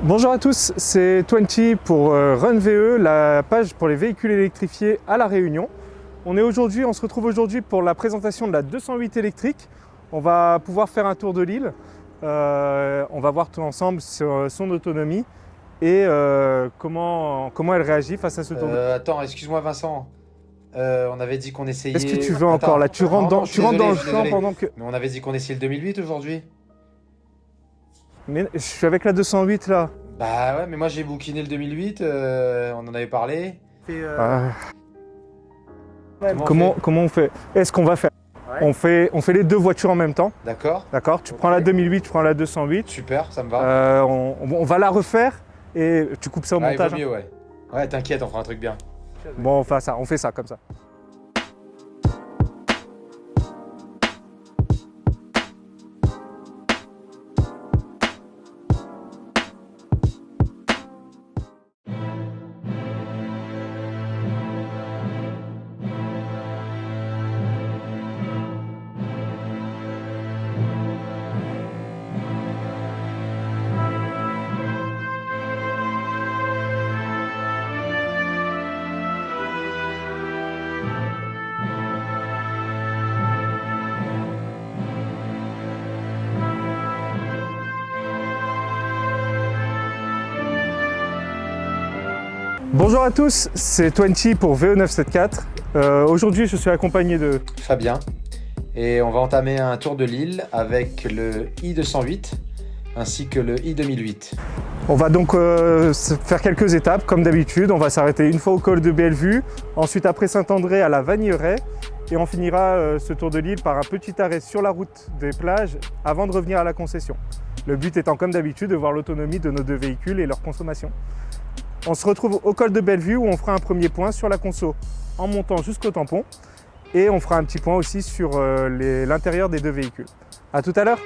Bonjour à tous, c'est 20 pour RunVE, la page pour les véhicules électrifiés à La Réunion. On se retrouve aujourd'hui pour la présentation de la 208 électrique. On va pouvoir faire un tour de l'île. On va voir tout ensemble sur son autonomie et comment elle réagit face à ce tour de l'île. Attends, excuse-moi Vincent. On avait dit qu'on essayait. Est-ce que tu veux encore là? Tu rentres dans le champ pendant que. Mais on avait dit qu'on essayait le 2008 aujourd'hui. Mais je suis avec la 208 là. Bah ouais, mais moi j'ai bookiné le 2008, on en avait parlé. Comment on fait? Est-ce qu'on va faire? Ouais. On fait les deux voitures en même temps. D'accord. D'accord. Tu prends la 2008, je prends la 208. Super, ça me va. On va la refaire et tu coupes ça au montage. Il vaut mieux, ouais. Ouais, t'inquiète, on fera un truc bien. Bon, on fait ça comme ça. Bonjour à tous, c'est 20 pour VE974. Aujourd'hui, je suis accompagné de Fabien. Et on va entamer un tour de l'île avec le i208 ainsi que le i2008. On va donc faire quelques étapes comme d'habitude. On va s'arrêter une fois au col de Bellevue, ensuite après Saint-André à la Vagneraie et on finira ce tour de l'île par un petit arrêt sur la route des plages avant de revenir à la concession. Le but étant comme d'habitude de voir l'autonomie de nos deux véhicules et leur consommation. On se retrouve au col de Bellevue où on fera un premier point sur la conso en montant jusqu'au tampon et on fera un petit point aussi sur l'intérieur des deux véhicules. A tout à l'heure.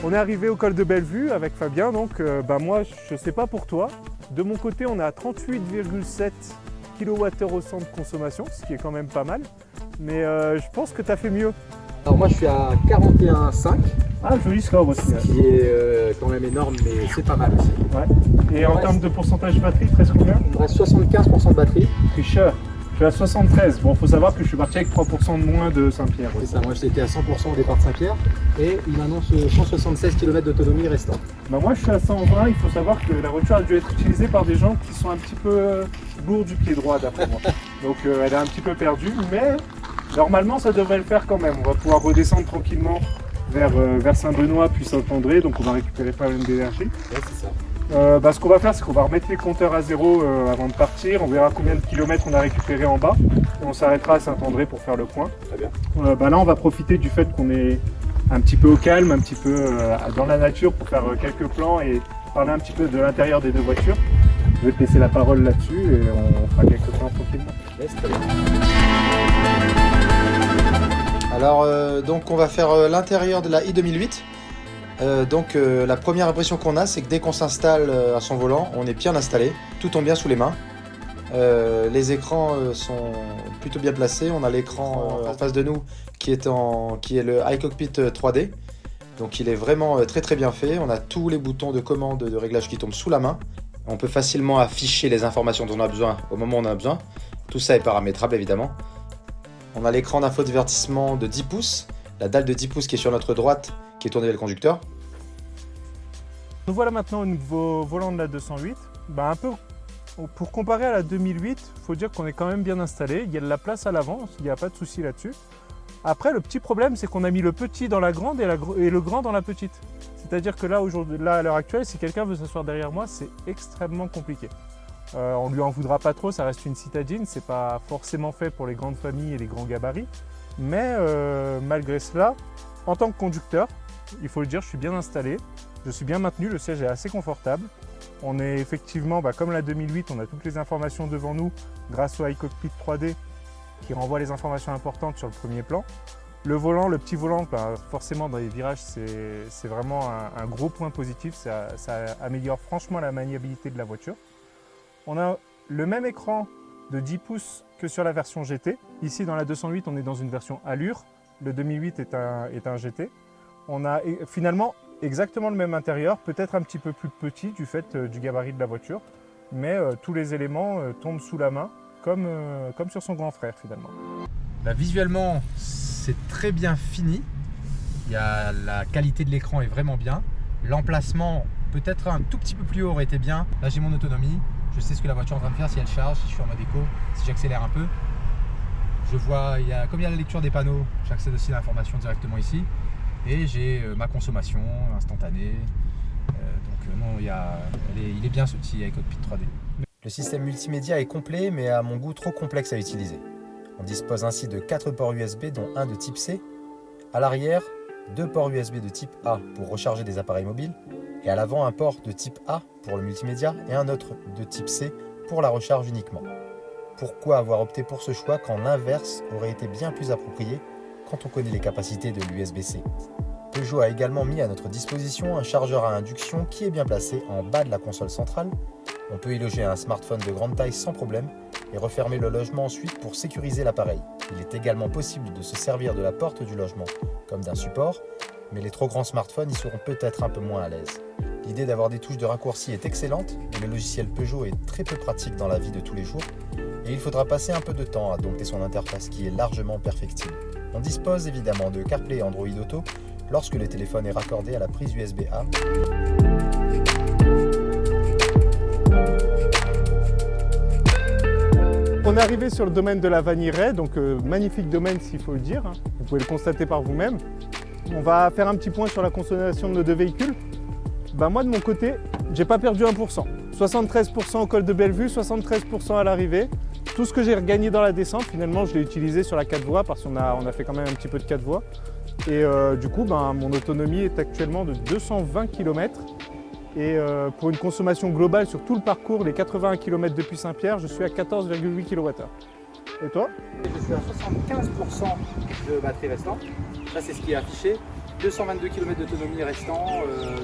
On est arrivé au col de Bellevue avec Fabien, donc moi je sais pas pour toi, de mon côté on est à 38,7 kWh au 100 de consommation, ce qui est quand même pas mal, mais je pense que tu as fait mieux. Alors moi je suis à 41,5, Ah joli score aussi. ce qui est quand même énorme, mais c'est pas mal aussi. Ouais. Et en termes de pourcentage batterie, presque combien? Il me reste 75% de batterie. Tricheur. Je suis à 73. Bon, faut savoir que je suis parti avec 3% de moins de Saint-Pierre. C'est ça, moi j'étais à 100% au départ de Saint-Pierre et il m'annonce 176 km d'autonomie restant. Bah moi je suis à 120, il faut savoir que la voiture a dû être utilisée par des gens qui sont un petit peu lourds du pied droit d'après moi. Donc elle est un petit peu perdue, mais normalement ça devrait le faire quand même. On va pouvoir redescendre tranquillement vers Saint-Benoît puis Saint-André, donc on va récupérer pas mal d'énergie. Ouais, c'est ça. Ce qu'on va faire, c'est qu'on va remettre les compteurs à zéro avant de partir. On verra combien de kilomètres on a récupéré en bas. Et on s'arrêtera à Saint-André pour faire le point. Très bien. Là, on va profiter du fait qu'on est un petit peu au calme, un petit peu dans la nature pour faire quelques plans et parler un petit peu de l'intérieur des deux voitures. Je vais te laisser la parole là-dessus et on fera quelques plans tranquillement. Ouais, c'est très bien. Alors, donc on va faire l'intérieur de la i2008. La première impression qu'on a, c'est que dès qu'on s'installe à son volant, on est bien installé, tout tombe bien sous les mains. Les écrans sont plutôt bien placés. On a l'écran en face de nous qui est le iCockpit 3D. Donc il est vraiment très très bien fait. On a tous les boutons de commande de réglage qui tombent sous la main. On peut facilement afficher les informations dont on a besoin au moment où on a besoin. Tout ça est paramétrable évidemment. On a l'écran d'infodivertissement de 10 pouces, la dalle de 10 pouces qui est sur notre droite, qui est tournée vers le conducteur. Nous voilà maintenant au nouveau volant de la 208. Un peu pour comparer à la 2008, il faut dire qu'on est quand même bien installé. Il y a de la place à l'avant, il n'y a pas de souci là-dessus. Après, le petit problème, c'est qu'on a mis le petit dans la grande et le grand dans la petite. C'est-à-dire que là, à l'heure actuelle, si quelqu'un veut s'asseoir derrière moi, c'est extrêmement compliqué. On ne lui en voudra pas trop, ça reste une citadine, c'est pas forcément fait pour les grandes familles et les grands gabarits. Mais malgré cela, en tant que conducteur, il faut le dire, je suis bien installé, je suis bien maintenu, le siège est assez confortable. On est effectivement, comme la 2008, on a toutes les informations devant nous grâce au iCockpit 3D qui renvoie les informations importantes sur le premier plan. Le volant, le petit volant, ben, forcément dans les virages, c'est vraiment un gros point positif. Ça améliore franchement la maniabilité de la voiture. On a le même écran de 10 pouces que sur la version GT. Ici, dans la 208, on est dans une version Allure. Le 2008 est un GT. On a finalement exactement le même intérieur, peut-être un petit peu plus petit du fait du gabarit de la voiture, mais tous les éléments tombent sous la main, comme sur son grand frère finalement. Bah, visuellement, c'est très bien fini. La qualité de l'écran est vraiment bien. L'emplacement, peut-être un tout petit peu plus haut, aurait été bien. Là, j'ai mon autonomie. Je sais ce que la voiture est en train de faire, si elle charge, si je suis en mode éco, si j'accélère un peu. Je vois, comme il y a la lecture des panneaux, j'accède aussi à l'information directement ici. Et j'ai ma consommation instantanée. Non, il est bien ce petit iCockpit 3D. Le système multimédia est complet, mais à mon goût trop complexe à utiliser. On dispose ainsi de 4 ports USB, dont un de type C. À l'arrière, 2 ports USB de type A pour recharger des appareils mobiles. Et à l'avant, un port de type A pour le multimédia et un autre de type C pour la recharge uniquement. Pourquoi avoir opté pour ce choix quand l'inverse aurait été bien plus approprié quand on connaît les capacités de l'USB-C? Peugeot a également mis à notre disposition un chargeur à induction qui est bien placé en bas de la console centrale. On peut y loger un smartphone de grande taille sans problème et refermer le logement ensuite pour sécuriser l'appareil. Il est également possible de se servir de la porte du logement comme d'un support, mais les trop grands smartphones y seront peut-être un peu moins à l'aise. L'idée d'avoir des touches de raccourci est excellente et le logiciel Peugeot est très peu pratique dans la vie de tous les jours et il faudra passer un peu de temps à dompter son interface qui est largement perfectible. On dispose évidemment de CarPlay et Android Auto lorsque le téléphone est raccordé à la prise USB-A. On est arrivé sur le domaine de la Vanille Ray, donc magnifique domaine s'il faut le dire, hein. Vous pouvez le constater par vous-même. On va faire un petit point sur la consommation de nos deux véhicules. Ben moi de mon côté, j'ai pas perdu 1%. 73% au col de Bellevue, 73% à l'arrivée. Tout ce que j'ai regagné dans la descente, finalement, je l'ai utilisé sur la 4 voies parce qu'on a fait quand même un petit peu de 4 voies. Et du coup, ben, mon autonomie est actuellement de 220 km. Et pour une consommation globale sur tout le parcours, les 81 km depuis Saint-Pierre, je suis à 14,8 kWh. Et toi? Je suis à 75% de batterie restante. Ça, c'est ce qui est affiché. 222 km d'autonomie restant.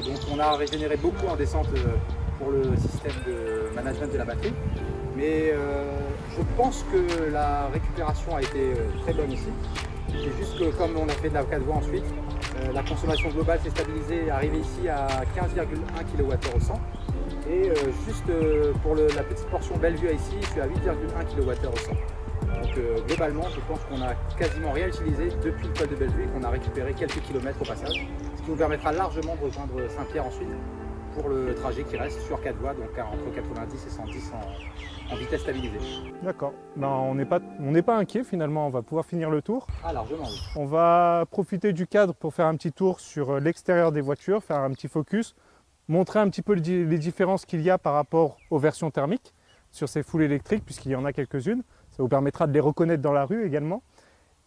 Donc, on a régénéré beaucoup en descente pour le système de management de la batterie. Mais je pense que la récupération a été très bonne ici. C'est juste que comme on a fait de la 4 voies ensuite, la consommation globale s'est stabilisée, arrivée ici à 15,1 kWh au 100. Et juste pour la petite portion Bellevue ici, je suis à 8,1 kWh au 100. Donc globalement, je pense qu'on a quasiment rien utilisé depuis le col de Bellevue et qu'on a récupéré quelques kilomètres au passage. Ce qui nous permettra largement de rejoindre Saint-Pierre ensuite pour le trajet qui reste sur 4 voies, donc entre 90 et 110 en vitesse stabilisée. D'accord. Ben, on n'est pas inquiet finalement, on va pouvoir finir le tour. Ah, largement, oui. On va profiter du cadre pour faire un petit tour sur l'extérieur des voitures, faire un petit focus, montrer un petit peu les différences qu'il y a par rapport aux versions thermiques sur ces foules électriques, puisqu'il y en a quelques-unes. Ça vous permettra de les reconnaître dans la rue également.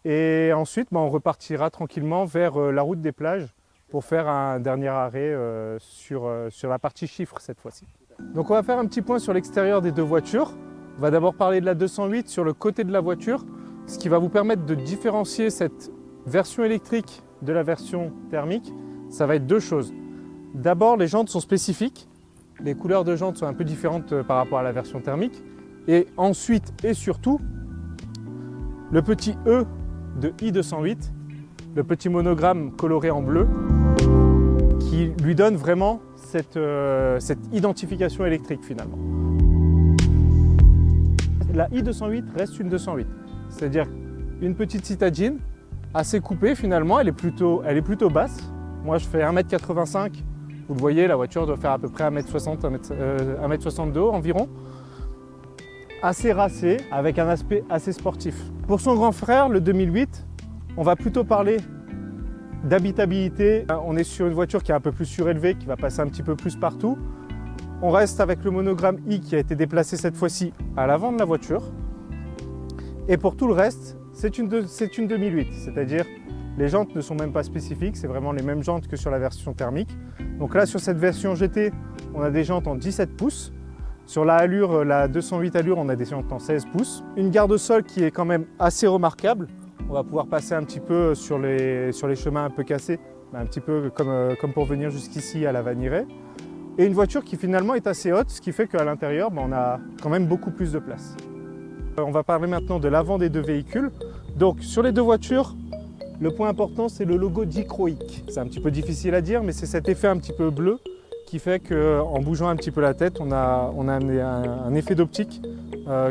Et ensuite, ben, on repartira tranquillement vers la route des plages pour faire un dernier arrêt sur la partie chiffres cette fois-ci. Donc on va faire un petit point sur l'extérieur des deux voitures. On va d'abord parler de la 208 sur le côté de la voiture, ce qui va vous permettre de différencier cette version électrique de la version thermique. Ça va être deux choses. D'abord, les jantes sont spécifiques. Les couleurs de jantes sont un peu différentes par rapport à la version thermique. Et ensuite et surtout, le petit E de i208, le petit monogramme coloré en bleu, qui lui donne vraiment cette identification électrique finalement. La i208 reste une 208, c'est-à-dire une petite citadine assez coupée finalement, elle est plutôt basse. Moi je fais 1m85, vous le voyez, la voiture doit faire à peu près 1m60, 1m62 environ. Assez racée, avec un aspect assez sportif. Pour son grand frère, le 2008, on va plutôt parler d'habitabilité. On est sur une voiture qui est un peu plus surélevée, qui va passer un petit peu plus partout. On reste avec le monogramme I qui a été déplacé cette fois-ci à l'avant de la voiture. Et pour tout le reste, c'est une 2008, c'est-à-dire les jantes ne sont même pas spécifiques, c'est vraiment les mêmes jantes que sur la version thermique. Donc là, sur cette version GT, on a des jantes en 17 pouces. Sur la Allure, la 208 Allure, on a des jantes en 16 pouces. Une garde au sol qui est quand même assez remarquable. On va pouvoir passer un petit peu sur les chemins un peu cassés, un petit peu comme pour venir jusqu'ici à la Vaniraie. Et une voiture qui finalement est assez haute, ce qui fait qu'à l'intérieur, on a quand même beaucoup plus de place. On va parler maintenant de l'avant des deux véhicules. Donc sur les deux voitures, le point important c'est le logo dichroïque. C'est un petit peu difficile à dire, mais c'est cet effet un petit peu bleu qui fait qu'en bougeant un petit peu la tête, on a un effet d'optique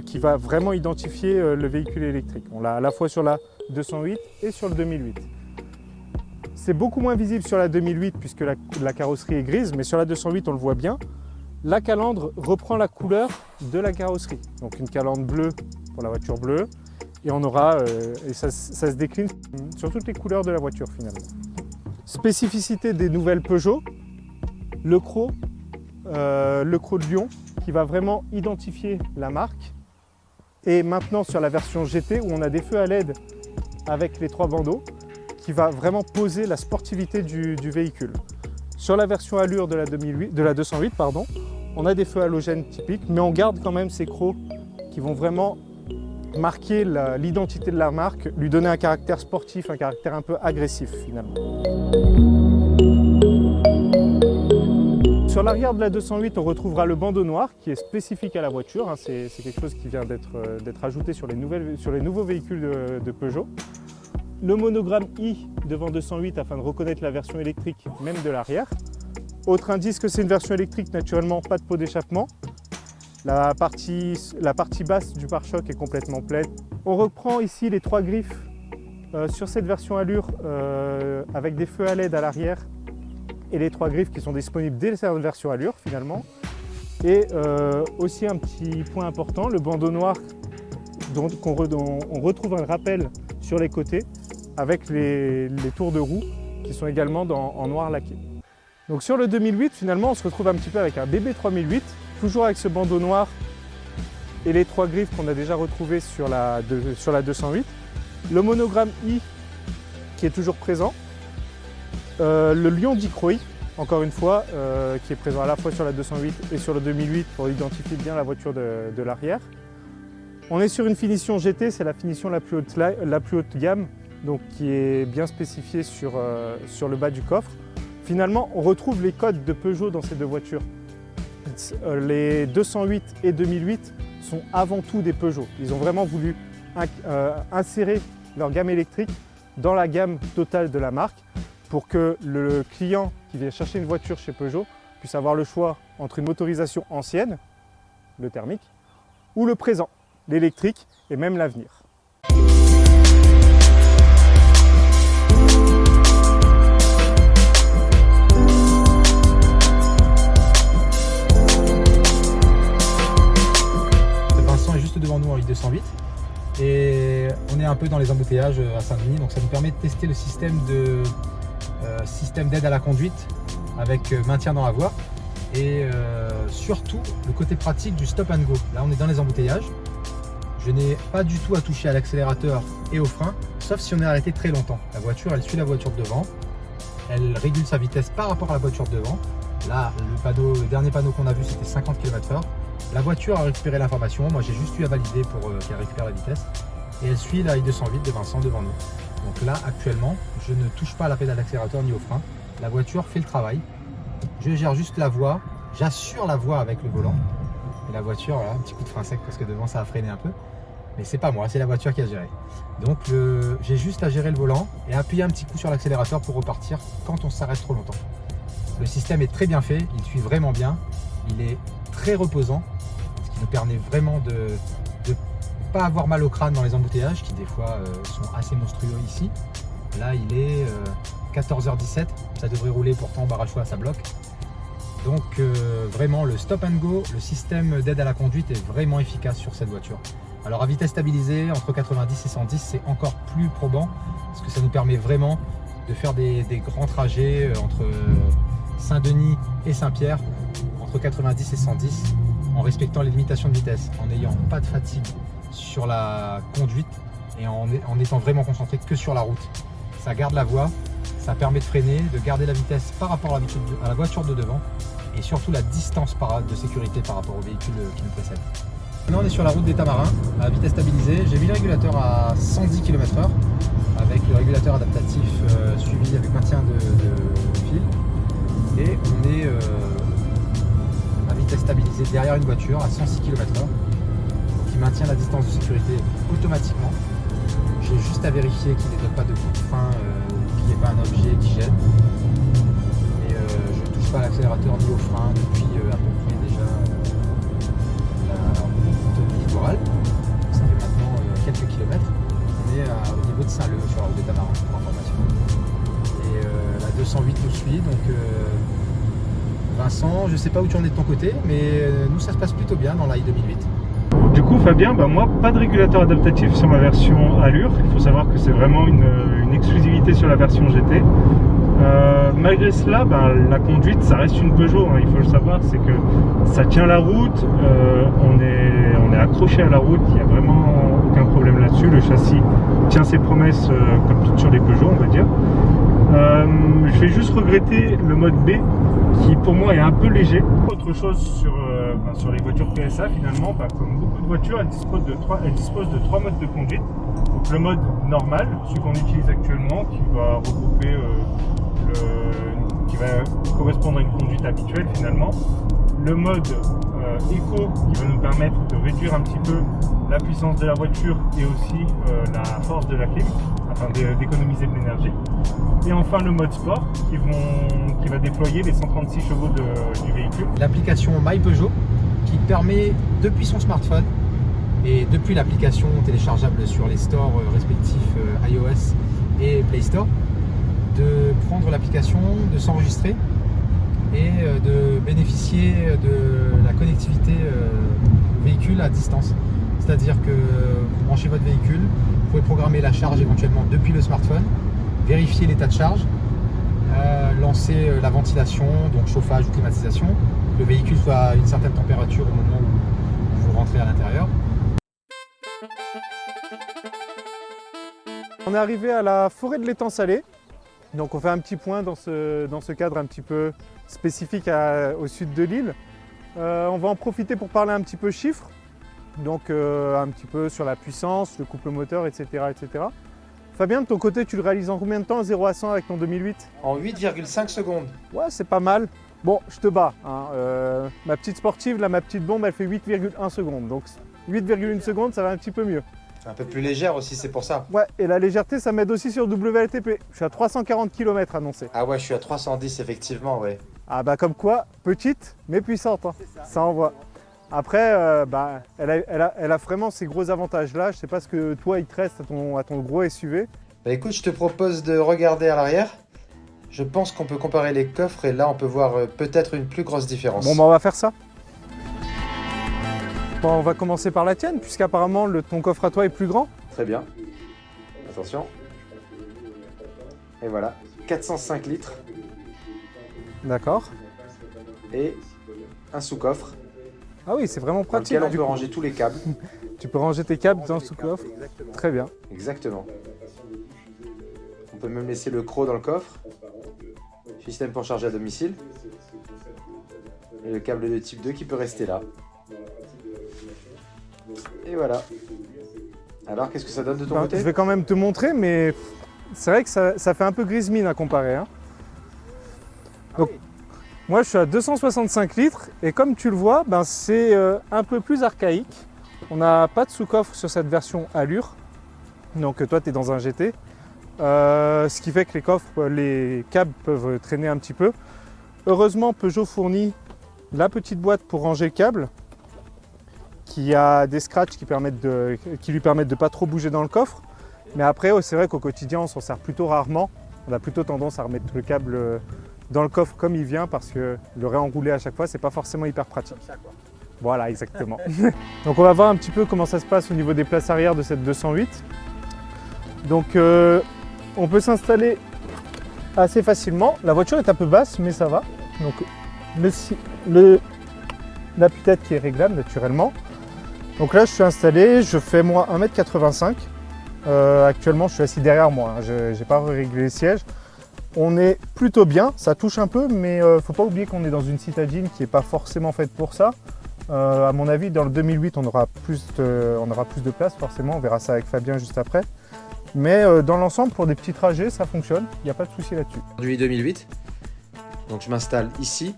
qui va vraiment identifier le véhicule électrique. On l'a à la fois sur la 208 et sur le 2008. C'est beaucoup moins visible sur la 2008 puisque la carrosserie est grise, mais sur la 208 on le voit bien. La calandre reprend la couleur de la carrosserie. Donc une calandre bleue pour la voiture bleue. Et on aura, et ça se décline sur toutes les couleurs de la voiture finalement. Spécificité des nouvelles Peugeot, le croc de lion qui va vraiment identifier la marque. Et maintenant sur la version GT où on a des feux à LED avec les 3 bandeaux qui va vraiment poser la sportivité du véhicule. Sur la version allure de la 208, on a des feux halogènes typiques, mais on garde quand même ces crocs qui vont vraiment marquer l'identité de la marque, lui donner un caractère sportif, un caractère un peu agressif finalement. Sur l'arrière de la 208, on retrouvera le bandeau noir qui est spécifique à la voiture. C'est quelque chose qui vient d'être ajouté sur les nouveaux véhicules de Peugeot. Le monogramme I devant 208 afin de reconnaître la version électrique même de l'arrière. Autre indice que c'est une version électrique, naturellement pas de pot d'échappement. La partie basse du pare-choc est complètement pleine. On reprend ici les 3 griffes sur cette version allure avec des feux à LED à l'arrière et les 3 griffes qui sont disponibles dès cette version allure finalement. Et aussi un petit point important, le bandeau noir dont on retrouve un rappel sur les côtés avec les tours de roue qui sont également en noir laqué. Donc sur le 2008 finalement on se retrouve un petit peu avec un bébé 3008, toujours avec ce bandeau noir et les 3 griffes qu'on a déjà retrouvées sur la 208. Le monogramme I qui est toujours présent. Le lion dichroïque, encore une fois, qui est présent à la fois sur la 208 et sur le 2008 pour identifier bien la voiture de l'arrière. On est sur une finition GT, c'est la finition la plus haute gamme, donc qui est bien spécifiée sur le bas du coffre. Finalement, on retrouve les codes de Peugeot dans ces deux voitures. Les 208 et 2008 sont avant tout des Peugeot. Ils ont vraiment voulu insérer leur gamme électrique dans la gamme totale de la marque pour que le client qui vient chercher une voiture chez Peugeot puisse avoir le choix entre une motorisation ancienne, le thermique, ou le présent, l'électrique et même l'avenir. Vincent est juste devant nous en I208 et on est un peu dans les embouteillages à Saint-Denis, donc ça nous permet de tester le système d'aide à la conduite avec maintien dans la voie et surtout le côté pratique du stop and go. Là on est dans les embouteillages, je n'ai pas du tout à toucher à l'accélérateur et au frein, sauf si on est arrêté très longtemps. La voiture elle suit la voiture de devant, elle régule sa vitesse par rapport à la voiture de devant. Là le dernier panneau qu'on a vu c'était 50 km/h. La voiture a récupéré l'information, moi j'ai juste eu à valider pour qu'elle récupère la vitesse et elle suit la I208 de Vincent devant nous. Donc là actuellement je ne touche pas à la pédale d'accélérateur ni au frein, la voiture fait le travail, je gère juste la voie, j'assure la voie avec le volant et la voiture, voilà, un petit coup de frein sec parce que devant ça a freiné un peu, mais c'est pas moi, c'est la voiture qui a géré. Donc j'ai juste à gérer le volant et appuyer un petit coup sur l'accélérateur pour repartir quand on s'arrête trop longtemps. Le système est très bien fait, il suit vraiment bien, il est très reposant, ce qui nous permet vraiment de ne pas avoir mal au crâne dans les embouteillages qui des fois sont assez monstrueux ici. Là il est 14h17, ça devrait rouler, pourtant barre à choix ça bloque. Donc vraiment le stop and go, le système d'aide à la conduite est vraiment efficace sur cette voiture. Alors à vitesse stabilisée, entre 90 et 110 c'est encore plus probant parce que ça nous permet vraiment de faire des grands trajets entre Saint-Denis et Saint-Pierre, entre 90 et 110 en respectant les limitations de vitesse, en n'ayant pas de fatigue sur la conduite et en étant vraiment concentré que sur la route. Ça garde la voie, ça permet de freiner, de garder la vitesse par rapport à la voiture de devant et surtout la distance de sécurité par rapport au véhicule qui nous précède. Maintenant on est sur la route des Tamarins, à vitesse stabilisée. J'ai mis le régulateur à 110 km/h avec le régulateur adaptatif suivi avec maintien de fil. Et on est à vitesse stabilisée derrière une voiture à 106 km/h qui maintient la distance de sécurité automatiquement. J'ai juste à vérifier qu'il ne donne pas de coup de frein, qu'il n'y ait pas un objet qui gêne. Mais je ne touche pas à l'accélérateur ni au frein depuis à peu près déjà la route littorale. Ça fait maintenant quelques kilomètres. On est au niveau de Saint-Leu sur la route des Tamarins pour information. Et la 208 nous suit, donc Vincent, je ne sais pas où tu en es de ton côté, mais nous ça se passe plutôt bien dans la i2008. Du coup, Fabien, moi, pas de régulateur adaptatif sur ma version Allure. Il faut savoir que c'est vraiment une exclusivité sur la version GT. Malgré cela, la conduite, ça reste une Peugeot. Il faut le savoir, c'est que ça tient la route. On est accroché à la route. Il n'y a vraiment aucun problème là-dessus. Le châssis tient ses promesses comme toutes sur les Peugeot, on va dire. Je vais juste regretter le mode B qui pour moi est un peu léger. Autre chose sur les voitures PSA finalement, comme beaucoup de voitures, elles disposent de trois modes de conduite. Donc le mode normal, celui qu'on utilise actuellement, qui va regrouper qui va correspondre à une conduite habituelle finalement. Le mode éco qui va nous permettre de réduire un petit peu la puissance de la voiture et aussi la force de la clim afin d'économiser de l'énergie. Et enfin le mode sport qui va déployer les 136 chevaux du véhicule. L'application My Peugeot qui permet depuis son smartphone et depuis l'application téléchargeable sur les stores respectifs iOS et Play Store de prendre l'application, de s'enregistrer et de bénéficier de la connectivité véhicule à distance. C'est-à-dire que vous branchez votre véhicule, vous pouvez programmer la charge éventuellement depuis le smartphone, vérifier l'état de charge, lancer la ventilation, donc chauffage ou climatisation, que le véhicule soit à une certaine température au moment où vous rentrez à l'intérieur. On est arrivé à la forêt de l'étang salé. Donc on fait un petit point dans ce cadre un petit peu spécifique au sud de l'île. On va en profiter pour parler un petit peu chiffres. Donc un petit peu sur la puissance, le couple moteur, etc., etc. Fabien, de ton côté, tu le réalises en combien de temps 0 à 100 avec ton 2008? En 8,5 secondes. Ouais, c'est pas mal. Bon, je te bats. Ma petite sportive, là, ma petite bombe, elle fait 8,1 secondes. Donc 8,1 secondes, ça va un petit peu mieux. C'est un peu plus légère aussi, c'est pour ça. Ouais, et la légèreté, ça m'aide aussi sur WLTP. Je suis à 340 km annoncé. Ah ouais, je suis à 310 effectivement, ouais. Ah bah comme quoi, petite mais puissante, hein. Ça envoie. Après, elle a vraiment ces gros avantages-là. Je sais pas ce que toi, il te reste à ton gros SUV. Bah écoute, je te propose de regarder à l'arrière. Je pense qu'on peut comparer les coffres et là, on peut voir peut-être une plus grosse différence. Bon, bah on va faire ça. Bon, on va commencer par la tienne, puisqu'apparemment ton coffre à toi est plus grand. Très bien. Attention. Et voilà, 405 litres. D'accord. Et un sous-coffre. Ah oui, c'est vraiment Dans pratique. lequel on peut ranger tous les câbles. Tu peux ranger tes câbles dans le sous-coffre. Très bien. Exactement. On peut même laisser le croc dans le coffre. Système pour charger à domicile. Et le câble de type 2 qui peut rester là. Et voilà. Alors, qu'est-ce que ça donne de ton côté? Je vais quand même te montrer, mais c'est vrai que ça fait un peu grise mine à comparer. Hein. Donc, moi, je suis à 265 litres et comme tu le vois, c'est un peu plus archaïque. On n'a pas de sous-coffre sur cette version Allure. Donc, toi, tu es dans un GT. Ce qui fait que les câbles peuvent traîner un petit peu. Heureusement, Peugeot fournit la petite boîte pour ranger le câble, qui a des scratchs qui lui permettent de pas trop bouger dans le coffre. Mais après, c'est vrai qu'au quotidien, on s'en sert plutôt rarement. On a plutôt tendance à remettre le câble dans le coffre comme il vient parce que le réenrouler à chaque fois, c'est pas forcément hyper pratique. Comme ça, quoi. Voilà, exactement. Donc on va voir un petit peu comment ça se passe au niveau des places arrière de cette 208. Donc on peut s'installer assez facilement. La voiture est un peu basse, mais ça va. Donc l'appui-tête qui est réglable naturellement. Donc là, je suis installé, je fais moi 1m85. Actuellement, je suis assis derrière moi, hein. Je n'ai pas réglé les sièges. On est plutôt bien, ça touche un peu, mais faut pas oublier qu'on est dans une citadine qui n'est pas forcément faite pour ça. À mon avis, dans le 2008, on aura plus de place, forcément. On verra ça avec Fabien juste après. Mais dans l'ensemble, pour des petits trajets, ça fonctionne. Il n'y a pas de souci là-dessus. Du 2008. Donc je m'installe ici.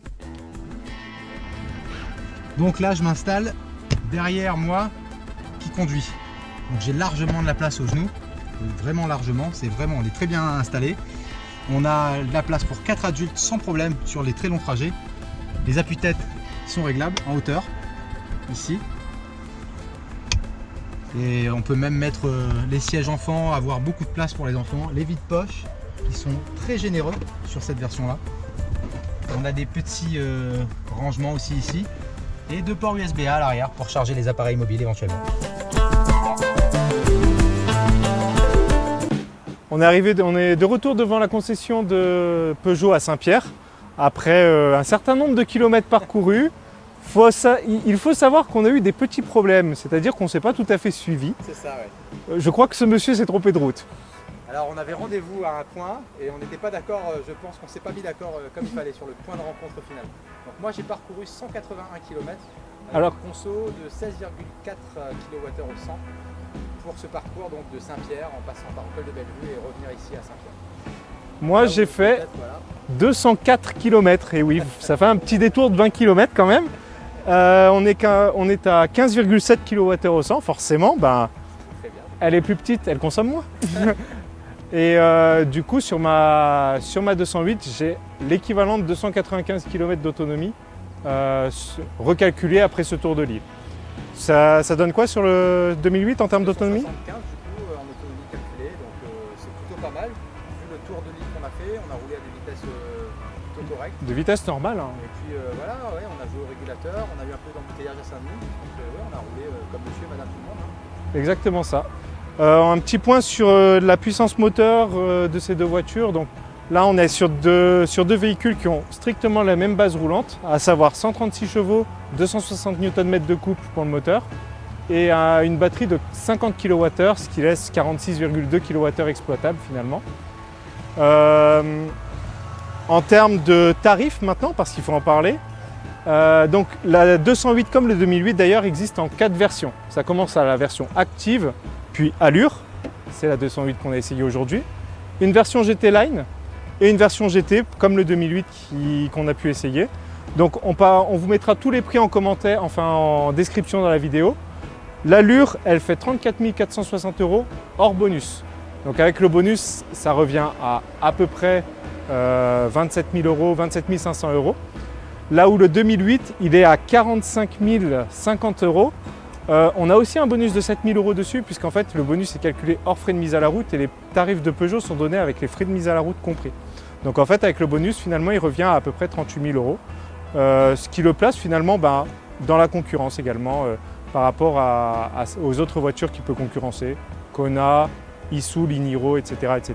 Donc là, je m'installe derrière moi qui conduit. Donc j'ai largement de la place aux genoux. Vraiment largement. On est très bien installé. On a de la place pour 4 adultes sans problème sur les très longs trajets. Les appuis-têtes sont réglables en hauteur. Ici. Et on peut même mettre les sièges enfants, avoir beaucoup de place pour les enfants. Les vides-poches qui sont très généreux sur cette version-là. On a des petits rangements aussi ici. Et 2 ports USB-A à l'arrière pour charger les appareils mobiles éventuellement. On est de retour devant la concession de Peugeot à Saint-Pierre. Après un certain nombre de kilomètres parcourus, il faut savoir qu'on a eu des petits problèmes, c'est-à-dire qu'on ne s'est pas tout à fait suivi. C'est ça, ouais. Je crois que ce monsieur s'est trompé de route. Alors on avait rendez-vous à un point et on n'était pas d'accord, je pense qu'on ne s'est pas mis d'accord comme il fallait sur le point de rencontre final. Donc moi j'ai parcouru 181 km avec un conso de 16,4 kWh au 100 pour ce parcours donc de Saint-Pierre en passant par le col de Bellevue et revenir ici à Saint-Pierre. Moi j'ai fait 204 km et oui, ça fait un petit détour de 20 km quand même. On est à 15,7 kWh au 100, forcément, elle est plus petite, elle consomme moins. Et du coup, sur ma 208, j'ai l'équivalent de 295 km d'autonomie recalculé après ce tour de l'île. Ça donne quoi sur le 2008 en termes d'autonomie? 75 du coup en autonomie calculée, donc c'est plutôt pas mal. Vu le tour de l'île qu'on a fait, on a roulé à des vitesses plutôt correctes. De vitesse normale. Hein. Et puis voilà, ouais, on a joué au régulateur, on a eu un peu d'embouteillage à Saint-Denis, donc ouais, on a roulé comme monsieur et madame tout le monde. Hein. Exactement ça. Un petit point sur la puissance moteur de ces deux voitures. Donc, là, on est sur deux véhicules qui ont strictement la même base roulante, à savoir 136 chevaux, 260 Nm de couple pour le moteur et une batterie de 50 kWh, ce qui laisse 46,2 kWh exploitables finalement. En termes de tarifs maintenant, parce qu'il faut en parler, donc la 208 comme le 2008 d'ailleurs existe en 4 versions. Ça commence à la version active, puis Allure, c'est la 208 qu'on a essayé aujourd'hui, une version GT Line et une version GT comme le 2008 qu'on a pu essayer. Donc on vous mettra tous les prix en commentaire, enfin en description dans la vidéo. L'Allure, elle fait 34 460 € hors bonus. Donc avec le bonus, ça revient à peu près 27 000 €, 27 500 €. Là où le 2008, il est à 45 050 €. On a aussi un bonus de 7 000 € dessus, puisqu'en fait le bonus est calculé hors frais de mise à la route et les tarifs de Peugeot sont donnés avec les frais de mise à la route compris. Donc en fait avec le bonus, finalement, il revient à peu près 38 000 €, ce qui le place finalement dans la concurrence également par rapport aux autres voitures qu'il peut concurrencer, Kona, Isuzu, Liniro, etc. etc.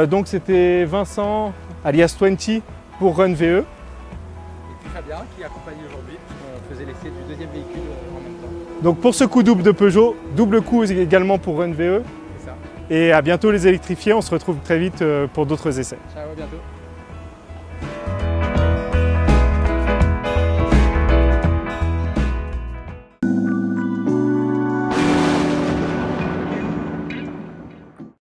Donc c'était Vincent, alias 20 pour Run VE. Et puis Fabien qui accompagne aujourd'hui, puisqu'on faisait l'essai du deuxième véhicule en même temps. Donc pour ce coup double de Peugeot, double coup également pour Run VE. C'est ça. Et à bientôt les électrifiés, on se retrouve très vite pour d'autres essais. Ciao, à bientôt.